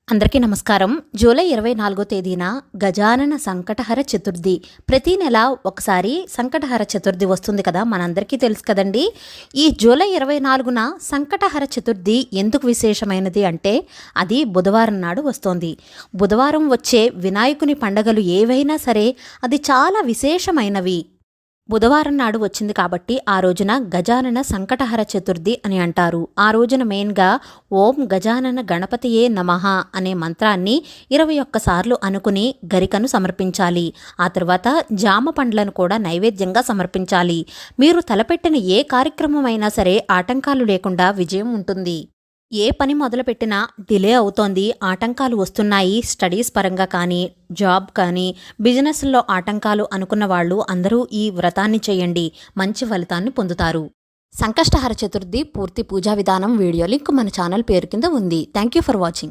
అందరికీ నమస్కారం. జూలై 24 తేదీన గజానన సంకటహర చతుర్థి. ప్రతి నెల ఒకసారి సంకటహర చతుర్థి వస్తుంది కదా, మనందరికీ తెలుసు కదండి. ఈ జూలై 24న సంకటహర చతుర్థి ఎందుకు విశేషమైనది అంటే అది బుధవారం నాడు వస్తోంది. బుధవారం వచ్చే వినాయకుని పండగలు ఏవైనా సరే అది చాలా విశేషమైనవి. బుధవారం నాడు వచ్చింది కాబట్టి ఆ రోజున గజానన సంకటహర చతుర్థి అని అంటారు. ఆ రోజున మెయిన్గా ఓం గజానన గణపతియే నమః అనే మంత్రాన్ని 21 సార్లు అనుకుని గరికను సమర్పించాలి. ఆ తర్వాత జామ పండ్లను కూడా నైవేద్యంగా సమర్పించాలి. మీరు తలపెట్టిన ఏ కార్యక్రమమైనా సరే ఆటంకాలు లేకుండా విజయం ఉంటుంది. ఏ పని మొదలుపెట్టినా డిలే అవుతోంది, ఆటంకాలు వస్తున్నాయి, స్టడీస్ పరంగా కానీ, జాబ్ కానీ, బిజినెస్లో ఆటంకాలు అనుకున్న వాళ్ళు అందరూ ఈ వ్రతాన్ని చేయండి, మంచి ఫలితాన్ని పొందుతారు. సంకష్టహర చతుర్థి పూర్తి పూజా విధానం వీడియో లింక్ మన ఛానల్ పేరు కింద ఉంది. Thank you for watching.